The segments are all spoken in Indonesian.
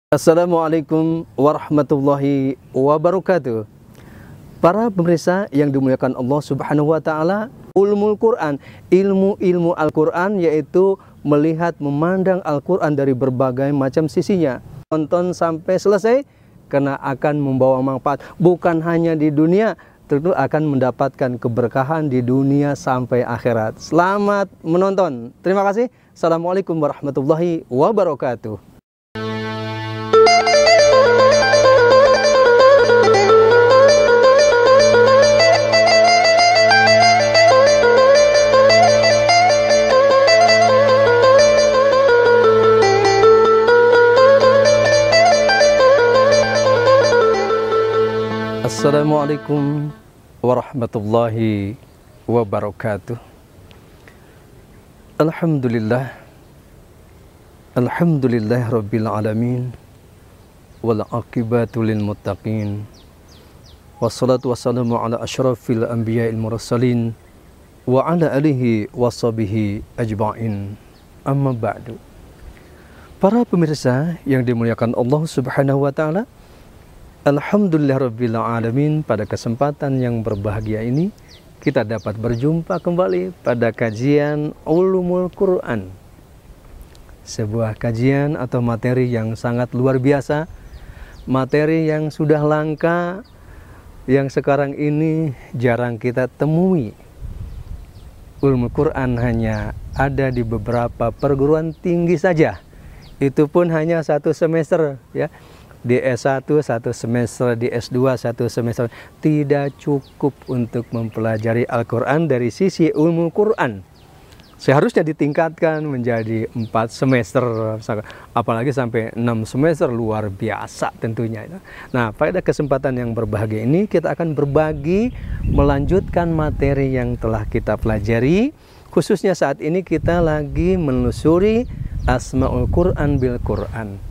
Assalamualaikum warahmatullahi wabarakatuh. Para pemirsa yang dimuliakan Allah Subhanahu wa taala, ulumul Quran, ilmu Al-Quran, yaitu melihat memandang Al-Quran dari berbagai macam sisinya. Tonton sampai selesai karena akan membawa manfaat bukan hanya di dunia, tentu akan mendapatkan keberkahan di dunia sampai akhirat. Selamat menonton. Terima kasih. Assalamualaikum warahmatullahi wabarakatuh. Assalamualaikum warahmatullahi wabarakatuh. Alhamdulillah rabbil alamin, wal aqibatu lil muttaqin, wassalatu wassalamu ala asyrafil anbiya'il mursalin wa ala alihi washabihi ajma'in, amma ba'du. Para pemirsa yang dimuliakan Allah Subhanahu wa taala, Alhamdulillah rabbil alamin, pada kesempatan yang berbahagia ini kita dapat berjumpa kembali pada kajian Ulumul Quran. Sebuah kajian atau materi yang sangat luar biasa, materi yang sudah langka, yang sekarang ini jarang kita temui. Ulumul Quran hanya ada di beberapa perguruan tinggi saja. Itu pun hanya 1 semester, ya. Di S1 1 semester, di S2 1 semester. Tidak cukup untuk mempelajari Al-Quran dari sisi ilmu Quran. Seharusnya ditingkatkan menjadi 4 semester, apalagi sampai 6 semester, luar biasa tentunya. Nah, pada kesempatan yang berbahagia ini kita akan berbagi, melanjutkan materi yang telah kita pelajari. Khususnya saat ini kita lagi menelusuri Asmaul Quran bil Quran,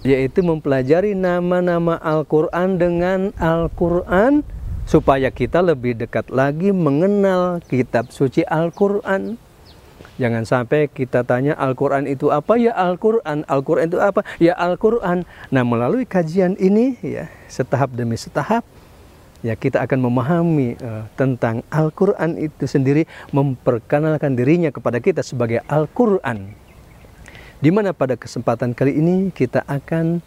yaitu mempelajari nama-nama Al-Quran dengan Al-Quran, supaya kita lebih dekat lagi mengenal kitab suci Al-Quran. Jangan sampai kita tanya Al-Quran itu apa? Ya Al-Quran. Al-Quran itu apa? Ya Al-Quran. Nah, melalui kajian ini, ya, setahap demi setahap, ya, kita akan memahami tentang Al-Quran itu sendiri, memperkenalkan dirinya kepada kita sebagai Al-Quran. Di mana pada kesempatan kali ini kita akan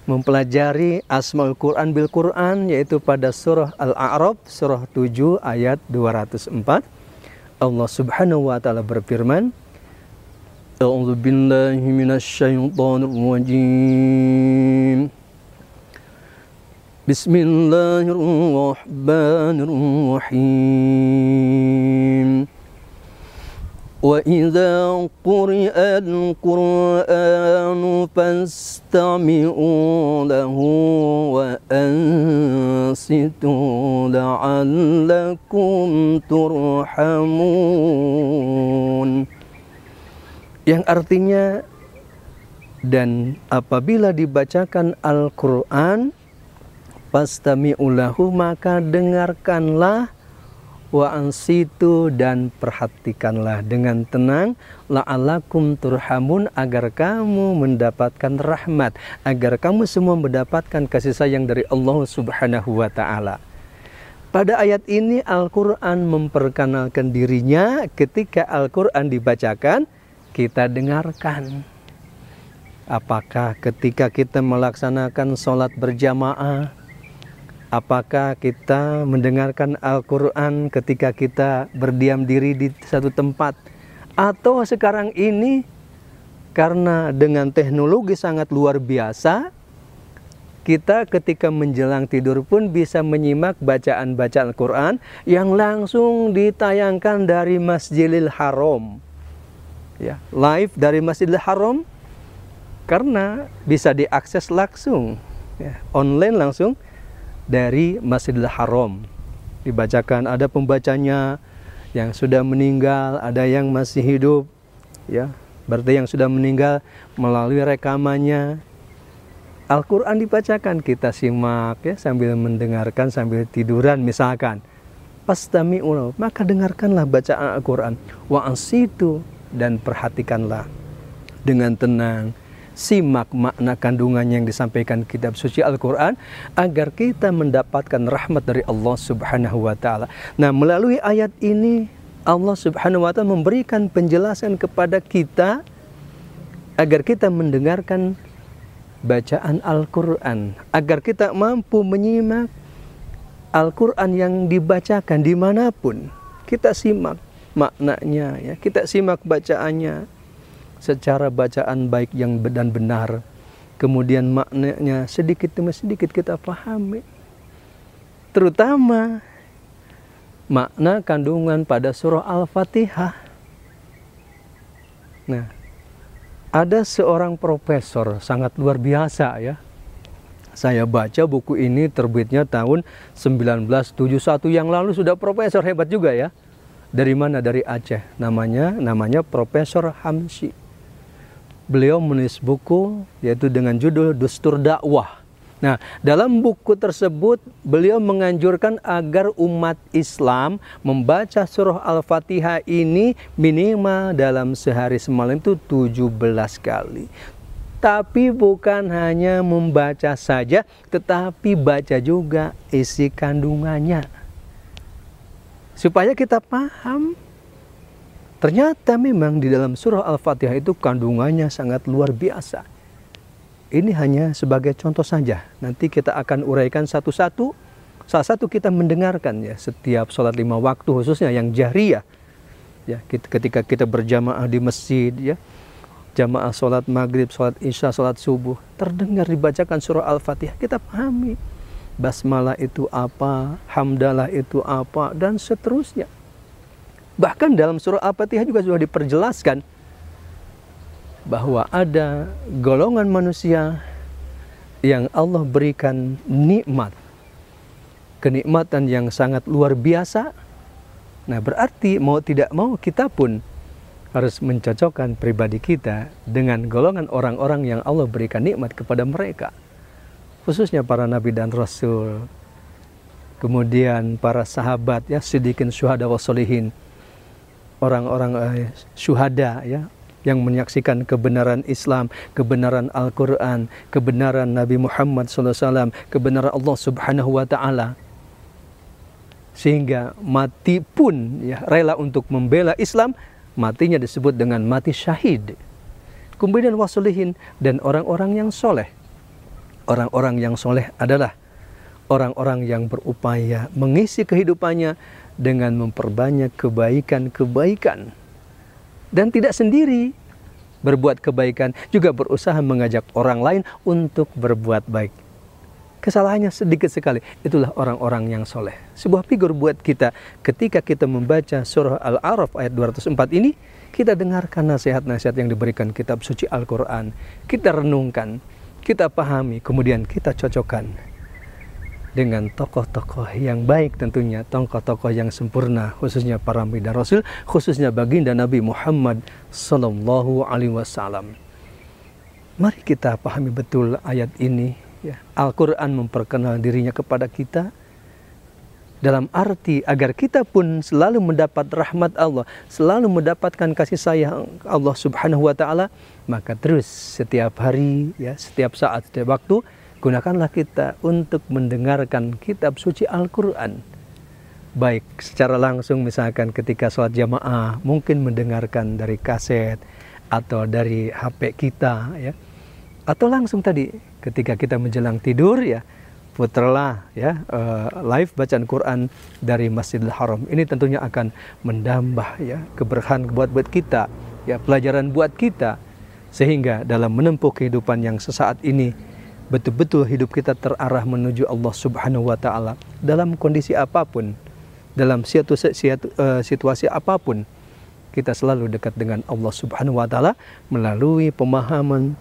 mempelajari Asmaul Quran bil Quran, yaitu pada surah Al-A'raf, surah 7 ayat 204. Allah Subhanahu wa taala berfirman, A'udzu billahi minasyaitonir rajim. Bismillahirrahmanirrahim. وَإِذَا قُرِئَ الْقُرْآنُ فَاسْتَمِعُوا لَهُ وَأَنصِتُوا لَعَلَّكُمْ تُرْحَمُونَ. Yang artinya, dan apabila dibacakan Al-Quran, fastami'u lahu, maka dengarkanlah, wa ansitu, dan perhatikanlah dengan tenang, la'alakum turhamun, agar kamu mendapatkan rahmat, agar kamu semua mendapatkan kasih sayang dari Allah Subhanahu wa taala. Pada ayat ini Al-Quran memperkenalkan dirinya. Ketika Al-Quran dibacakan, kita dengarkan. Apakah ketika kita melaksanakan sholat berjamaah, apakah kita mendengarkan Al-Quran ketika kita berdiam diri di satu tempat? Atau sekarang ini karena dengan teknologi sangat luar biasa, kita ketika menjelang tidur pun bisa menyimak bacaan-bacaan Al-Quran yang langsung ditayangkan dari Masjidil Haram, ya, live dari Masjidil Haram, karena bisa diakses langsung, ya, online langsung dari Masjidil Haram. Dibacakan, ada pembacanya yang sudah meninggal, ada yang masih hidup, ya, berarti yang sudah meninggal melalui rekamannya. Al-Quran dibacakan, kita simak, ya, sambil mendengarkan, sambil tiduran misalkan. Fastami'u, maka dengarkanlah bacaan Al-Quran. Wa ansitu, dan perhatikanlah dengan tenang, simak makna kandungannya yang disampaikan kitab suci Al-Quran agar kita mendapatkan rahmat dari Allah Subhanahu wa Ta'ala. Nah, melalui ayat ini Allah Subhanahu wa Ta'ala memberikan penjelasan kepada kita agar kita mendengarkan bacaan Al-Quran, agar kita mampu menyimak Al-Quran yang dibacakan dimanapun. Kita simak maknanya, ya, kita simak bacaannya secara bacaan baik yang dan benar. Kemudian maknanya sedikit demi sedikit kita pahami. Terutama makna kandungan pada surah Al-Fatihah. Nah, ada seorang profesor sangat luar biasa, ya. Saya baca buku ini terbitnya tahun 1971 yang lalu, sudah profesor hebat juga, ya. Dari mana? Dari Aceh. Namanya Profesor Hamsi. Beliau menulis buku yaitu dengan judul Dustur Dakwah. Nah, dalam buku tersebut beliau menganjurkan agar umat Islam membaca surah Al-Fatihah ini minimal dalam sehari semalam itu 17 kali. Tapi bukan hanya membaca saja, tetapi baca juga isi kandungannya. Supaya kita paham, ternyata memang di dalam surah Al-Fatihah itu kandungannya sangat luar biasa. Ini hanya sebagai contoh saja. Nanti kita akan uraikan satu-satu. Salah satu kita mendengarkan, ya, setiap sholat 5 waktu, khususnya yang jahriyah. Ya, ketika kita berjamaah di masjid, ya, jamaah sholat maghrib, sholat isya, sholat subuh, terdengar dibacakan surah Al-Fatihah, kita pahami. Basmalah itu apa, hamdalah itu apa, dan seterusnya. Bahkan dalam surah Al-Fatihah juga sudah diperjelaskan bahwa ada golongan manusia yang Allah berikan nikmat, kenikmatan yang sangat luar biasa. Nah, berarti mau tidak mau kita pun harus mencocokkan pribadi kita dengan golongan orang-orang yang Allah berikan nikmat kepada mereka. Khususnya para nabi dan rasul, kemudian para sahabat, ya, siddiqin, syuhada wa sholihin, orang-orang syuhada, ya, yang menyaksikan kebenaran Islam, kebenaran Al-Quran, kebenaran Nabi Muhammad SAW, kebenaran Allah Subhanahu wa Ta'ala, sehingga mati pun, ya, rela untuk membela Islam. Matinya disebut dengan mati syahid. Kemudian wasolihin, dan orang-orang yang soleh. Orang-orang yang soleh adalah orang-orang yang berupaya mengisi kehidupannya dengan memperbanyak kebaikan-kebaikan. Dan tidak sendiri berbuat kebaikan, juga berusaha mengajak orang lain untuk berbuat baik. Kesalahannya sedikit sekali. Itulah orang-orang yang soleh. Sebuah figur buat kita ketika kita membaca surah Al-A'raf ayat 204 ini, kita dengarkan nasihat-nasihat yang diberikan kitab suci Al-Quran. Kita renungkan, kita pahami, kemudian kita cocokkan dengan tokoh-tokoh yang baik tentunya, tokoh-tokoh yang sempurna, khususnya para nabi dan rasul, khususnya baginda Nabi Muhammad Sallallahu Alaihi Wasallam. Mari kita pahami betul ayat ini, ya. Al-Quran memperkenal dirinya kepada kita dalam arti agar kita pun selalu mendapat rahmat Allah, selalu mendapatkan kasih sayang Allah Subhanahu wa Ta'ala. Maka terus setiap hari, ya, setiap saat, setiap waktu, gunakanlah kita untuk mendengarkan kitab suci Al-Quran. Baik secara langsung, misalkan ketika sholat jamaah, mungkin mendengarkan dari kaset atau dari HP kita, ya. Atau langsung tadi ketika kita menjelang tidur, ya, putarlah, ya, live bacaan Quran dari Masjidil Haram. Ini tentunya akan menambah, ya, keberkahan buat kita, ya, pelajaran buat kita, sehingga dalam menempuh kehidupan yang sesaat ini betul-betul hidup kita terarah menuju Allah Subhanahu wa Ta'ala dalam kondisi apapun, dalam situasi apapun. Kita selalu dekat dengan Allah Subhanahu wa Ta'ala melalui pemahaman,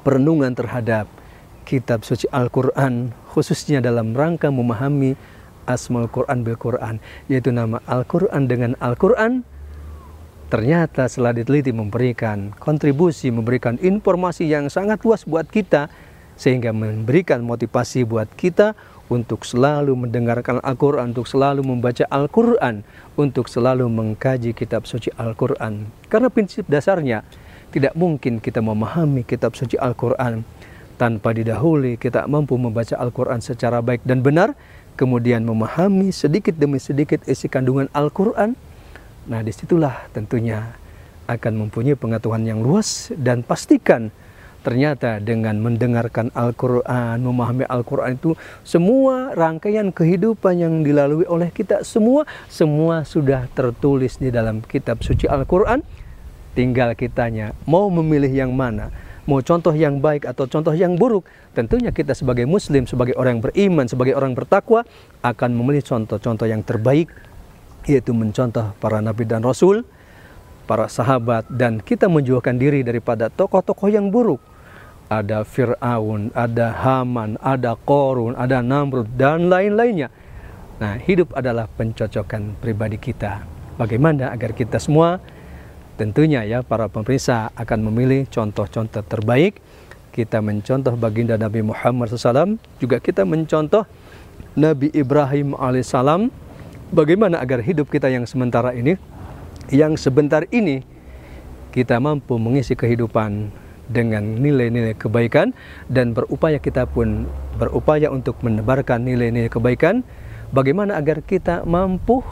perenungan terhadap kitab suci Al-Quran, khususnya dalam rangka memahami Asmaul Quran bil Quran, yaitu nama Al-Quran dengan Al-Quran. Ternyata setelah diteliti memberikan kontribusi, memberikan informasi yang sangat luas buat kita, sehingga memberikan motivasi buat kita untuk selalu mendengarkan Al-Quran, untuk selalu membaca Al-Quran, untuk selalu mengkaji kitab suci Al-Quran. Karena prinsip dasarnya, Tidak mungkin kita memahami kitab suci Al-Quran tanpa didahului kita mampu membaca Al-Quran secara baik dan benar, kemudian memahami sedikit demi sedikit isi kandungan Al-Quran. Nah, disitulah tentunya akan mempunyai pengetahuan yang luas, dan pastikan ternyata dengan mendengarkan Al-Quran, memahami Al-Quran itu semua rangkaian kehidupan yang dilalui oleh kita semua sudah tertulis di dalam kitab suci Al-Quran. Tinggal kitanya mau memilih yang mana, mau contoh yang baik atau contoh yang buruk. Tentunya kita sebagai muslim, sebagai orang yang beriman, sebagai orang bertakwa akan memilih contoh-contoh yang terbaik, yaitu mencontoh para nabi dan rasul, para sahabat, dan kita menjauhkan diri daripada tokoh-tokoh yang buruk. Ada Fir'aun, ada Haman, ada Qorun, ada Namrud, dan lain-lainnya. Nah, hidup adalah pencocokan pribadi kita. Bagaimana agar kita semua, tentunya ya para pemirsa, akan memilih contoh-contoh terbaik. Kita mencontoh baginda Nabi Muhammad SAW, juga kita mencontoh Nabi Ibrahim alaihissalam. Bagaimana agar hidup kita yang sementara ini, yang sebentar ini, kita mampu mengisi kehidupan dengan nilai-nilai kebaikan, dan kita pun berupaya untuk menebarkan nilai-nilai kebaikan. Bagaimana agar kita mampu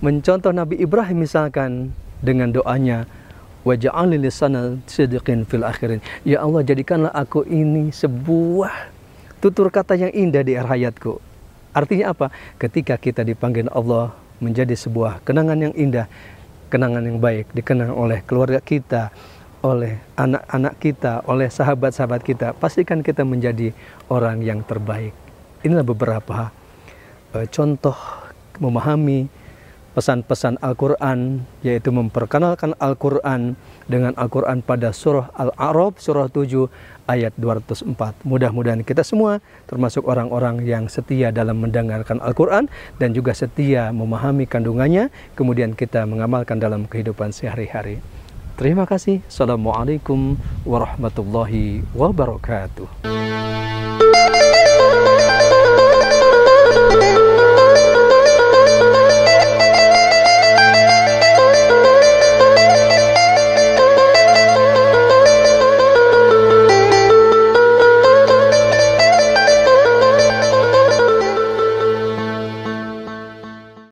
mencontoh Nabi Ibrahim misalkan dengan doanya, waj'alni lisana sidqin fil akhirin. Ya Allah, jadikanlah aku ini sebuah tutur kata yang indah di akhir hayatku. Artinya apa? Ketika kita dipanggil Allah menjadi sebuah kenangan yang indah, kenangan yang baik, dikenang oleh keluarga kita, oleh anak-anak kita, oleh sahabat-sahabat kita, pastikan kita menjadi orang yang terbaik. Inilah beberapa contoh memahami pesan-pesan Al-Quran, yaitu memperkenalkan Al-Quran dengan Al-Quran pada surah Al-A'raf, surah 7 ayat 204. Mudah-mudahan kita semua termasuk orang-orang yang setia dalam mendengarkan Al-Quran dan juga setia memahami kandungannya, kemudian kita mengamalkan dalam kehidupan sehari-hari. Terima kasih. Assalamualaikum warahmatullahi wabarakatuh.